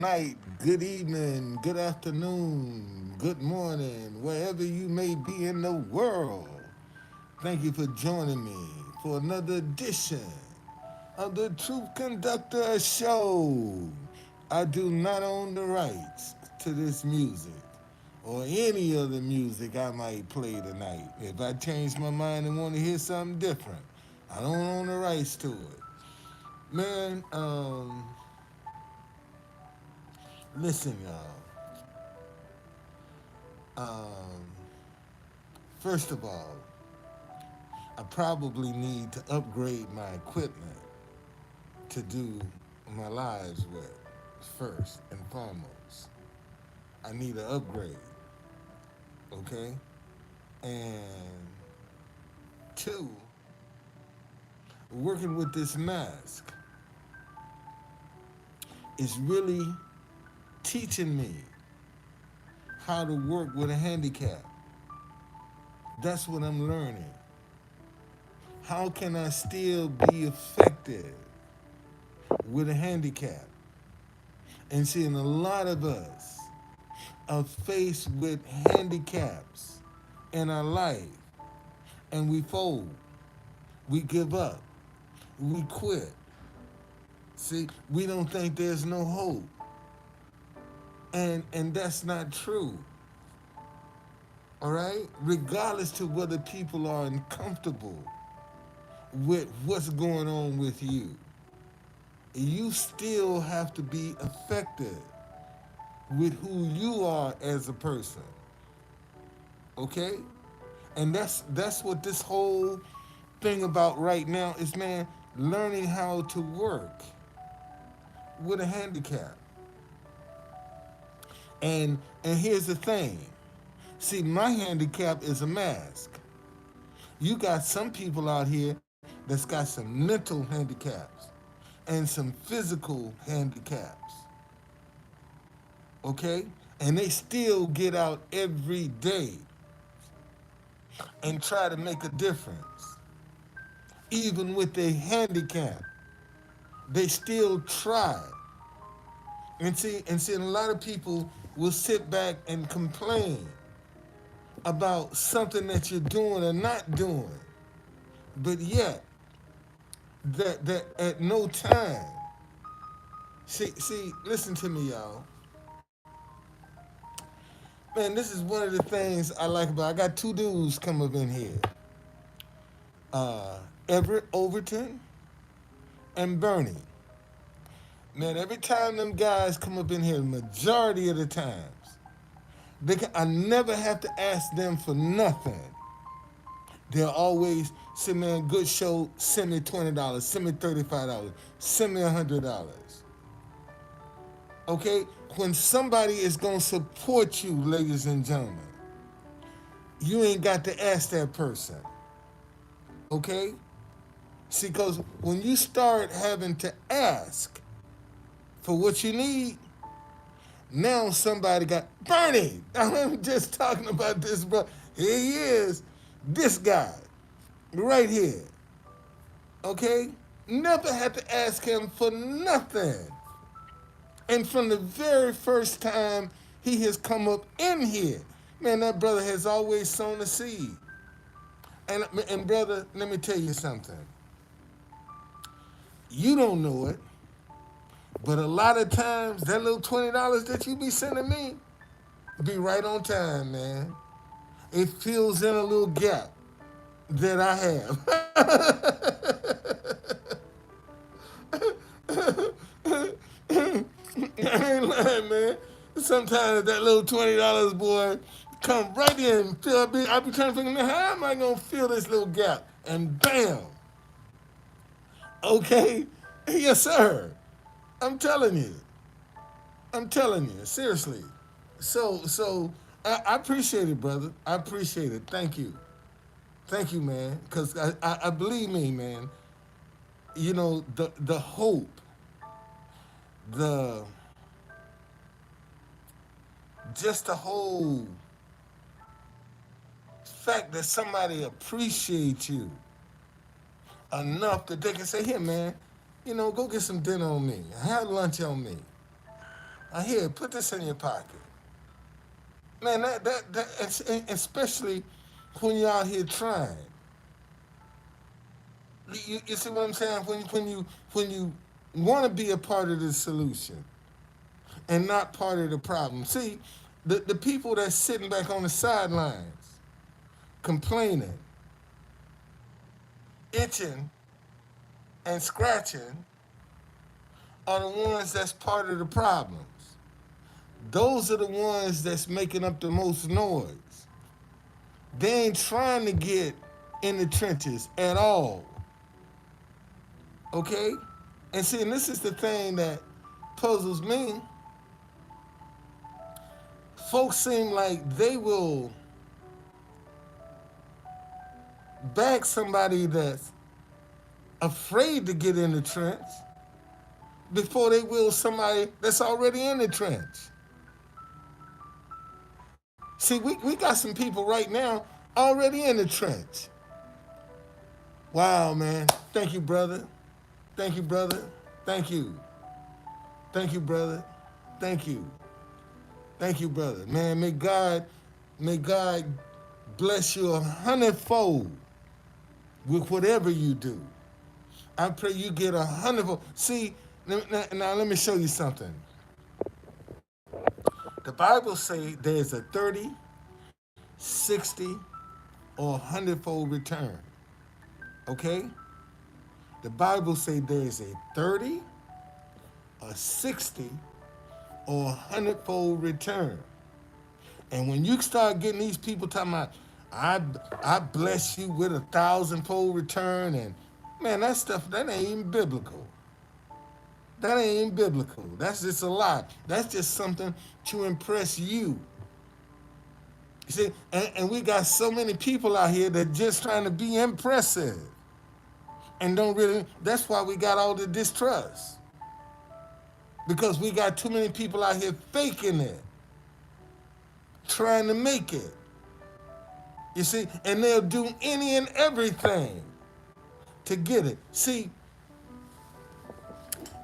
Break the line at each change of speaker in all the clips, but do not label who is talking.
night, good evening, good afternoon, good morning, wherever you may be in the world. Thank you for joining me for another edition of the Truth Conductor Show. I do not own the rights to this music or any other music I might play tonight. If I change my mind and want to hear something different, I don't own the rights to it. Man, listen, y'all. Um, First of all, I probably need to upgrade my equipment to do my lives with, first and foremost. I need an upgrade, okay? And two, working with this mask is really teaching me how to work with a handicap. That's what I'm learning. How can I still be effective with a handicap? And seeing a lot of us are faced with handicaps in our life, and we fold, we give up, we quit. See, we don't think there's no hope. And that's not true. All right? Regardless to whether people are uncomfortable with what's going on with you, you still have to be effective with who you are as a person. Okay? And that's what this whole thing about right now is, man, learning how to work with a handicap. And here's the thing. See, my handicap is a mask. You got some people out here that's got some mental handicaps and some physical handicaps. Okay? And they still get out every day and try to make a difference. Even with their handicap, they still try. And see, a lot of people will sit back and complain about something that you're doing or not doing. But yet, that at no time, see, listen to me, y'all. Man, this is one of the things I like about. I got two dudes come up in here, Everett Overton and Bernie. Man, every time them guys come up in here, the majority of the times, I never have to ask them for nothing. They'll always say, man, good show, send me $20, send me $35, send me $100. Okay? When somebody is going to support you, ladies and gentlemen, you ain't got to ask that person. Okay? See, because when you start having to ask for what you need, now somebody got Bernie. I'm just talking about this, bro. Here he is, this guy, right here. Okay? Never had to ask him for nothing. And from the very first time he has come up in here, man, that brother has always sown a seed. And brother, let me tell you something. You don't know it, but a lot of times that little $20 that you be sending me be right on time, man. It fills in a little gap that I have. I ain't lying, man. Sometimes that little $20, boy, come right in and fill up. I be trying to figure out how am I gonna fill this little gap? And bam. Okay? Yes, sir. I'm telling you. I'm telling you, seriously. So I appreciate it, brother. I appreciate it. Thank you. Thank you, man. Because I believe me, man. You know, the hope, the just the whole fact that somebody appreciates you enough that they can say, here, man, you know, go get some dinner on me. Have lunch on me. Here, put this in your pocket. Man, especially when you're out here trying. You see what I'm saying? When you want to be a part of the solution and not part of the problem. See, the people that's sitting back on the sidelines complaining, itching, and scratching are the ones that's part of the problems. Those are the ones that's making up the most noise. They ain't trying to get in the trenches at all. Okay? And see, and this is the thing that puzzles me. Folks seem like they will back somebody that's afraid to get in the trench before they will somebody that's already in the trench. See, we got some people right now already in the trench. Wow, man. Thank you, brother. Thank you, brother. Thank you. Thank you, brother. Thank you. Thank you, brother. Man, may God bless you 100-fold with whatever you do. I pray you get 100-fold. See, now let me show you something. The Bible says there's a 30, 60, or 100-fold return. Okay? The Bible says there's a 30, a 60, or 100-fold return. And when you start getting these people talking about, I bless you with 1,000-fold return, and man, that stuff, that ain't even biblical. That ain't even biblical. That's just a lie. That's just something to impress you. You see, and we got so many people out here that just trying to be impressive and don't really, that's why we got all the distrust. Because we got too many people out here faking it, trying to make it. You see, and they'll do any and everything to get it. See,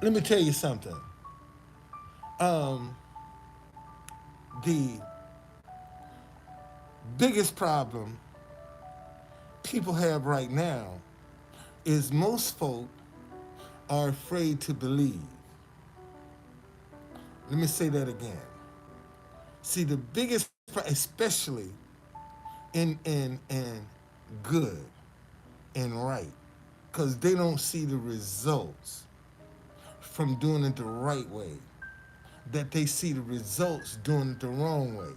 let me tell you something. The biggest problem people have right now is most folk are afraid to believe. Let me say that again. See, the biggest, especially in good and right, because they don't see the results from doing it the right way. That they see the results doing it the wrong way.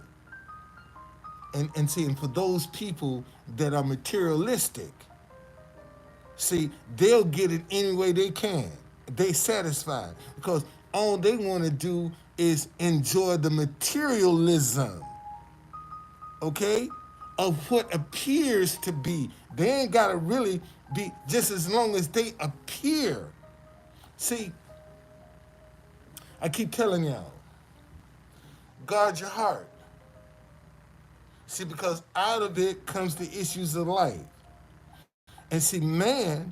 And see, and for those people that are materialistic, see, they'll get it any way they can. They satisfied because all they want to do is enjoy the materialism, okay, of what appears to be. They ain't got to really be just as long as they appear. See, I keep telling y'all, guard your heart. See, because out of it comes the issues of life. And see, man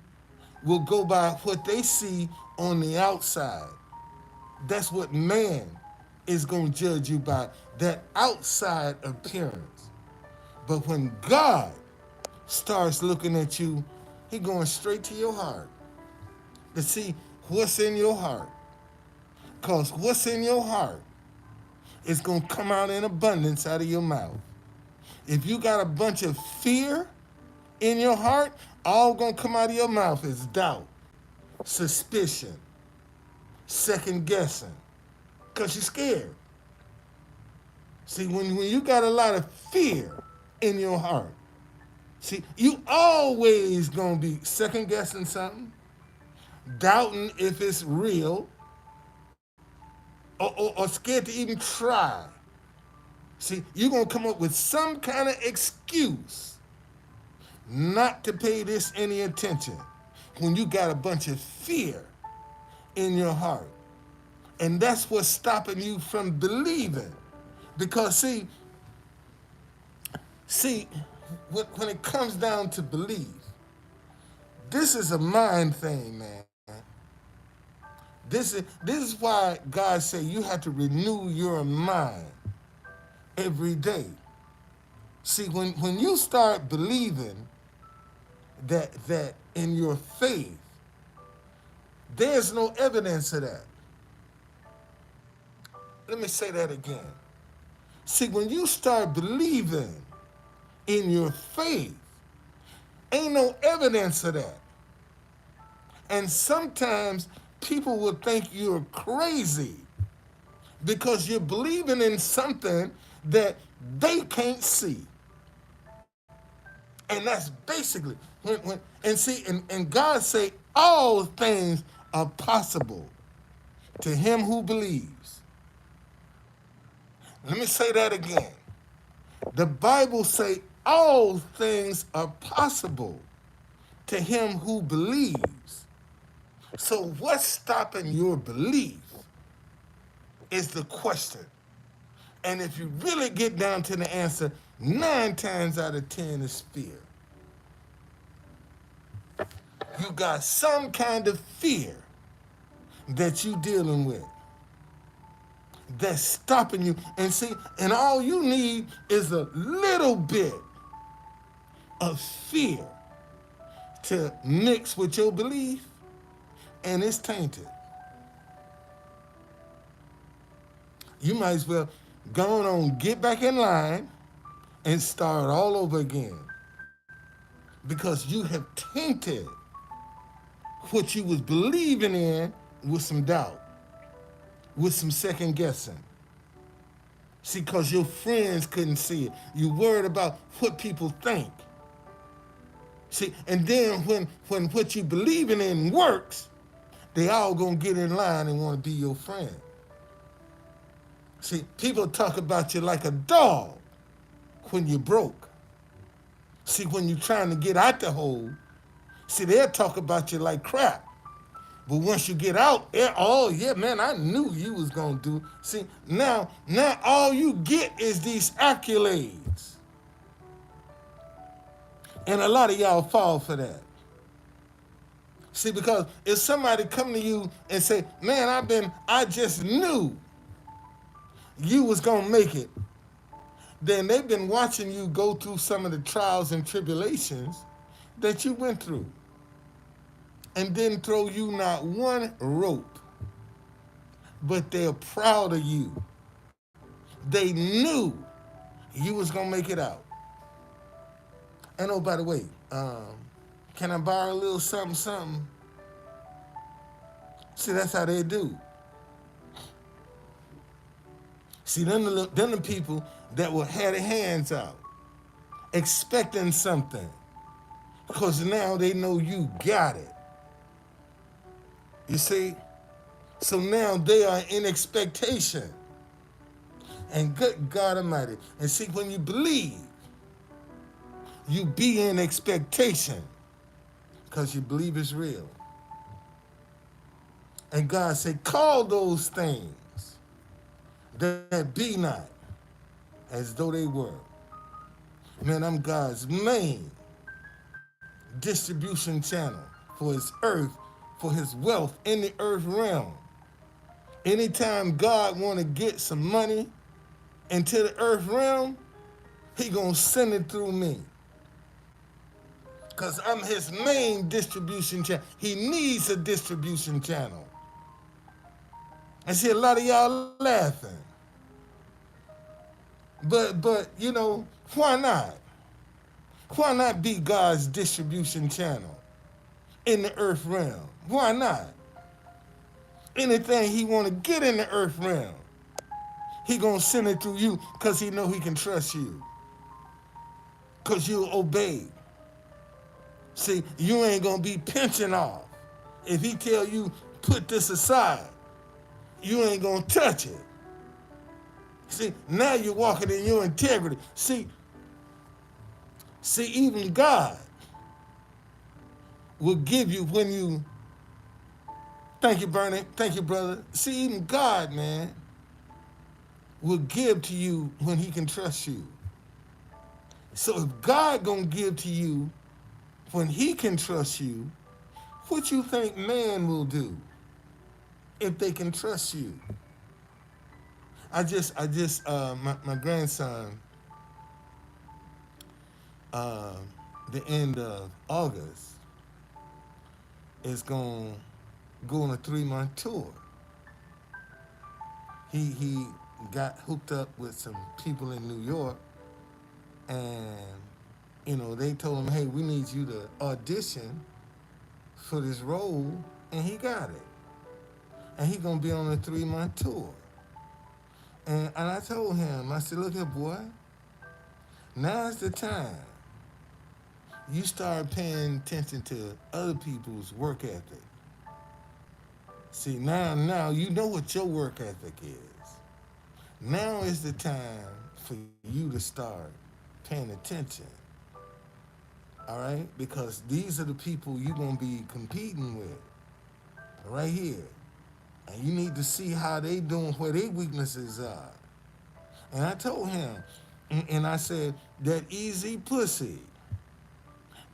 will go by what they see on the outside. That's what man is going to judge you by, that outside appearance. But when God starts looking at you, he going straight to your heart to see what's in your heart. Because what's in your heart is going to come out in abundance out of your mouth. If you got a bunch of fear in your heart, all going to come out of your mouth is doubt, suspicion, second guessing, because you're scared. See, when you got a lot of fear in your heart, see, you always going to be second guessing something, doubting if it's real, or scared to even try. See, you're going to come up with some kind of excuse not to pay this any attention when you got a bunch of fear in your heart. And that's what's stopping you from believing. Because see, when it comes down to belief, this is a mind thing, man. This is why God said you have to renew your mind every day. See, when you start believing that in your faith, there's no evidence of that. Let me say that again. See, when you start believing in your faith, ain't no evidence of that. And sometimes people will think you're crazy because you're believing in something that they can't see. And that's basically and God say all things are possible to him who believes. Let me say that again. The Bible say all things are possible to him who believes. So what's stopping your belief is the question. And if you really get down to the answer, 9 times out of 10 is fear. You got some kind of fear that you dealing with that's stopping you. And see, and all you need is a little bit of fear to mix with your belief, and it's tainted. You might as well go on, get back in line, and start all over again. Because you have tainted what you was believing in with some doubt, with some second guessing. See, because your friends couldn't see it. You worried about what people think. See, and then when what you believing in works, they all gonna get in line and want to be your friend. See, people talk about you like a dog when you're broke. See, when you're trying to get out the hole, see, they'll talk about you like crap. But once you get out, oh yeah, man, I knew you was gonna do. See, now all you get is these accolades. And a lot of y'all fall for that. See, because if somebody come to you and say, man, I just knew you was gonna make it, then they've been watching you go through some of the trials and tribulations that you went through and didn't throw you not one rope, but they're proud of you. They knew you was gonna make it out. And oh, by the way, can I borrow a little something, something? See, that's how they do. See, them the people that will have their hands out, expecting something, because now they know you got it. You see? So now they are in expectation. And good God Almighty. And see, when you believe, you be in expectation because you believe it's real. And God said, call those things that be not as though they were. Man, I'm God's main distribution channel for his earth, for his wealth in the earth realm. Anytime God want to get some money into the earth realm, he gonna send it through me. Because I'm his main distribution channel. He needs a distribution channel. I see a lot of y'all laughing. But you know, why not? Why not be God's distribution channel in the earth realm? Why not? Anything he want to get in the earth realm, he gonna send it through you because he know he can trust you. Because you'll obey. See, you ain't gonna be pinching off. If he tell you, put this aside, you ain't gonna touch it. See, now you're walking in your integrity. See, even God will give you when you, thank you, Bernie, thank you, brother. See, even God, man, will give to you when he can trust you. So if God gonna give to you when he can trust you, what you think man will do? if they can trust you. My grandson, uh, the end of August, is going to go on a 3 month tour. He got hooked up with some people in New York, and they told him, hey, we need you to audition for this role, and he got it. And he gonna be on a 3 month tour. And I told him, I said, look here, boy, now's the time you start paying attention to other people's work ethic. See, now you know what your work ethic is. Now is the time for you to start paying attention. All right? Because these are the people you're going to be competing with right here. And you need to see how they doing, where their weaknesses are. And I told him, and I said, that easy pussy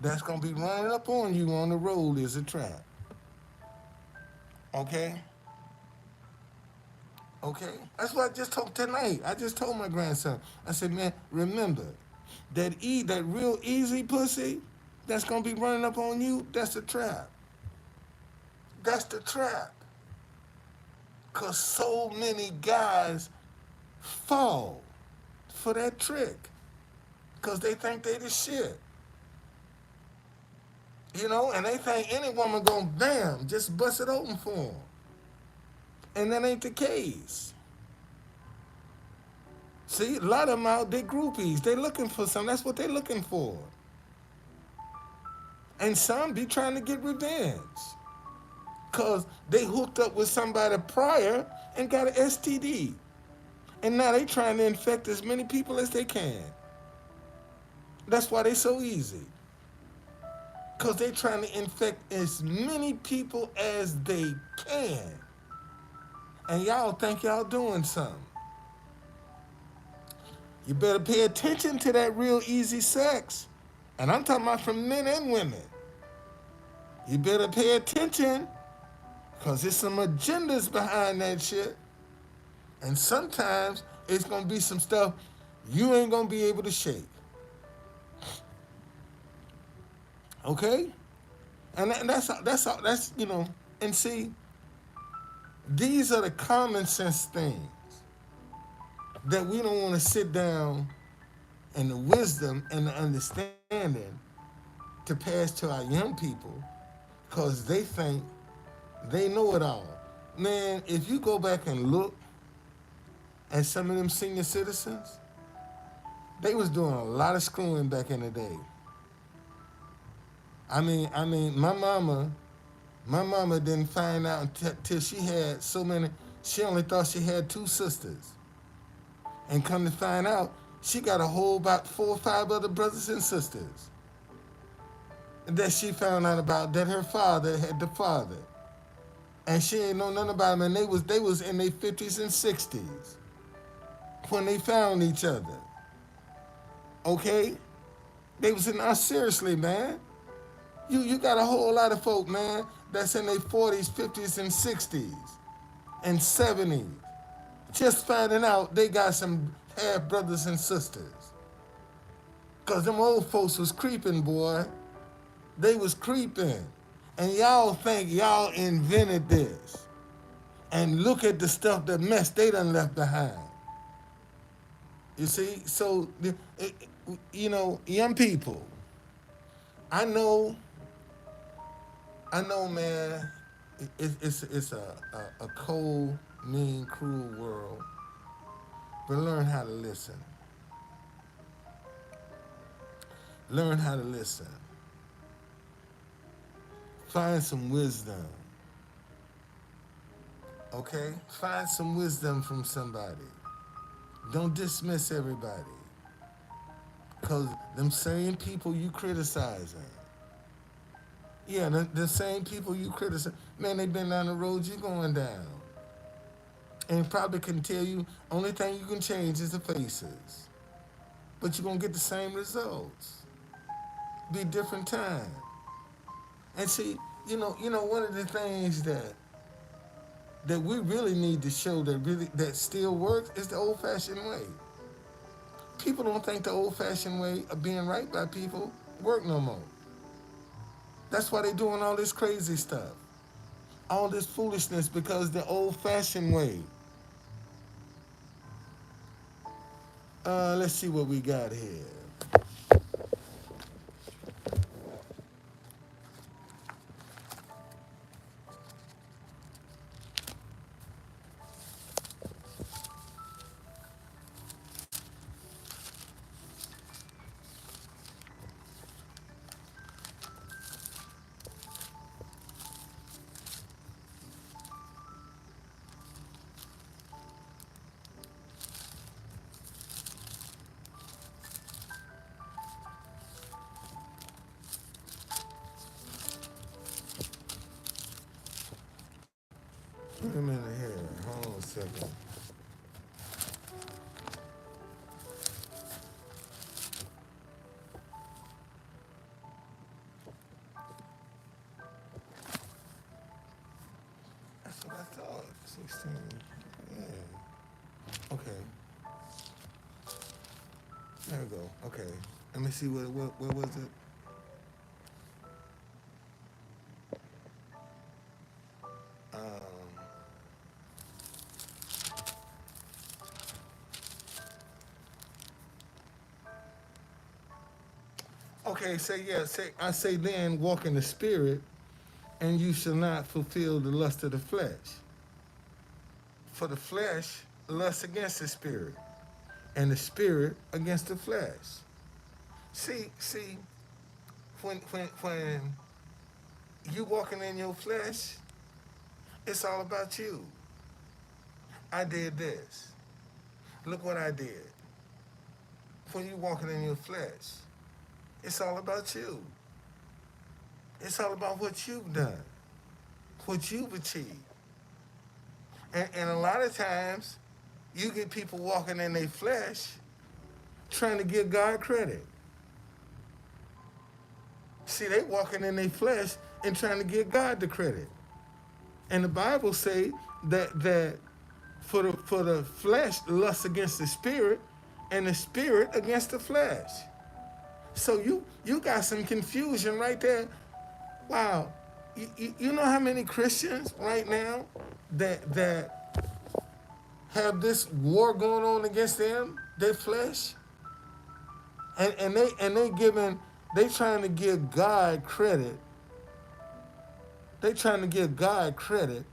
that's going to be running up on you on the road is a trap. Okay? Okay? That's what I just told tonight. I just told my grandson. I said, man, remember, that real easy pussy that's gonna be running up on you, that's a trap. That's the trap. Cause so many guys fall for that trick. Cause they think they the shit. And they think any woman gonna bam, just bust it open for them. And that ain't the case. See, a lot of them out, they groupies. They looking for something. That's what they looking for. And some be trying to get revenge. Because they hooked up with somebody prior and got an STD. And now they trying to infect as many people as they can. That's why they so easy. Because they trying to infect as many people as they can. And y'all think y'all doing something. You better pay attention to that real easy sex. And I'm talking about from men and women. You better pay attention, because there's some agendas behind that shit. And sometimes it's going to be some stuff you ain't going to be able to shake. Okay? And that's and see, these are the common sense things that we don't want to sit down, and the wisdom and the understanding to pass to our young people, because they think they know it all. Man, if you go back and look at some of them senior citizens, they was doing a lot of screwing back in the day. I mean, my mama didn't find out until she had so many. She only thought she had 2 sisters, and come to find out, she got a whole about 4 or 5 other brothers and sisters that she found out about, that her father had the father, and she ain't know nothing about them. And they was in their 50s and 60s when they found each other. Okay, they was in us seriously, man. You got a whole lot of folk, man, that's in their 40s, 50s, and 60s, and 70s, just finding out they got some half brothers and sisters. Cause them old folks was creeping, boy. They was creeping. And y'all think y'all invented this. And look at the stuff, the mess they done left behind. You see? So, young people, I know, man, it's a cold, mean, cruel world. But learn how to listen. Learn how to listen. Find some wisdom. Okay? Find some wisdom from somebody. Don't dismiss everybody. Because them same people you criticizing, yeah, the same people you criticize, man, they been down the road you going down. And probably can tell you, only thing you can change is the faces. But you're going to get the same results. Be different time. And see, one of the things that we really need to show that still works is the old-fashioned way. People don't think the old-fashioned way of being right by people work no more. That's why they're doing all this crazy stuff, all this foolishness because the old-fashioned way. Let's see what we got here. Wait a minute here. Hold on a second. That's what I thought. 16. Yeah. Okay. There we go. Okay. Let me see what was it? Um, okay, I say then walk in the spirit, and you shall not fulfill the lust of the flesh. For the flesh lusts against the spirit, and the spirit against the flesh. See, when you walking in your flesh, it's all about you. I did this. Look what I did. When you walking in your flesh, it's all about you. It's all about what you've done, what you've achieved. And a lot of times, you get people walking in their flesh trying to give God credit. See, they walking in their flesh and trying to give God the credit. And the Bible say that for the flesh lusts against the spirit, and the spirit against the flesh. So you got some confusion right there. Wow, you know how many Christians right now that have this war going on against them, their flesh, they trying to give God credit. They trying to give God credit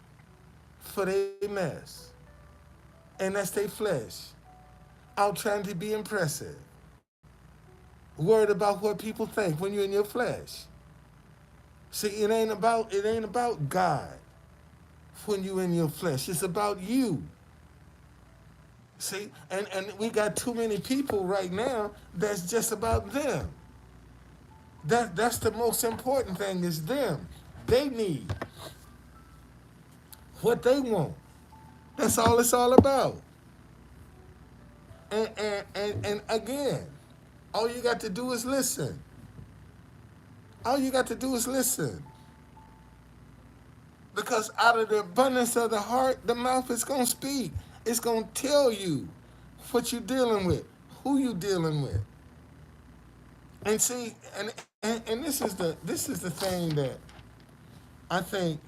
for their mess, and that's their flesh. Out trying to be impressive, worried about what people think when you're in your flesh. See, it ain't about God when you're in your flesh. It's about you. See, and we got too many people right now that's just about them. That's the most important thing is them. They need what they want. That's all it's all about. And again, all you got to do is listen. All you got to do is listen. Because out of the abundance of the heart, the mouth is going to speak. It's going to tell you what you're dealing with, who you're dealing with. And see, and this is the thing that I think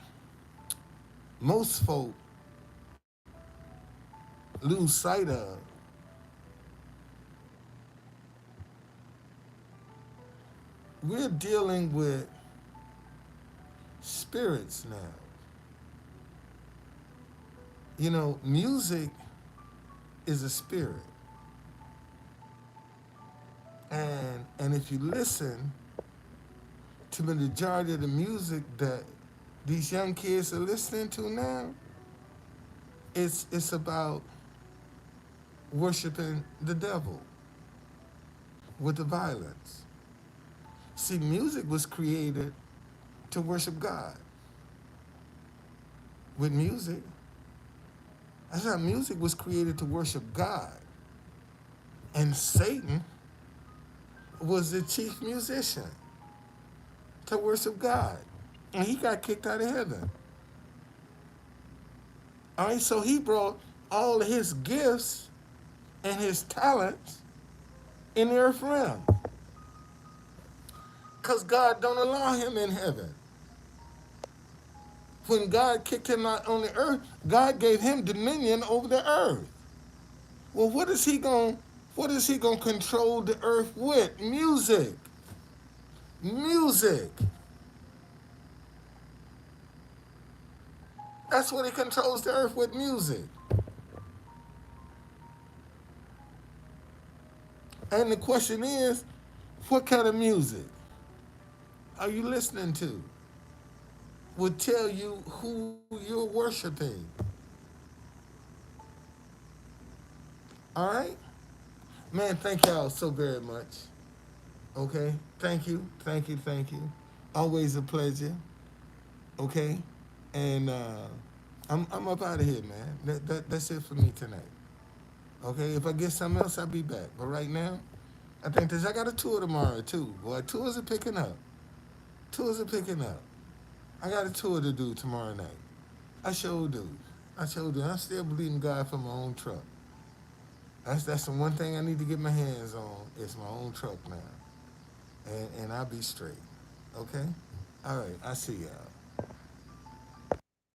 most folk lose sight of. We're dealing with spirits now. You know, music is a spirit. And if you listen to the majority of the music that these young kids are listening to now, it's about worshiping the devil with the violence. See, music was created to worship God. With music, that's how music was created to worship God. And Satan was the chief musician to worship God. And he got kicked out of heaven. All right, so he brought all of his gifts and his talents in the earth realm. Because God don't allow him in heaven. When God kicked him out on the earth, God gave him dominion over the earth. Well, what is he going to control the earth with? Music. Music. That's what he controls the earth with, music. And the question is, what kind of music are you listening to? Will tell you who you're worshiping. All right? Man, thank y'all so very much. Okay? Thank you. Thank you. Thank you. Always a pleasure. Okay? And I'm up out of here, man. That's it for me tonight. Okay? If I get something else, I'll be back. But right now, I got a tour tomorrow, too. Boy, tours are picking up. Tours are picking up. I got a tour to do tomorrow night. I sure do. I sure do. I'm still believing God for my own truck. That's the one thing I need to get my hands on. It's my own truck now, and I'll be straight. Okay. All right. I see y'all.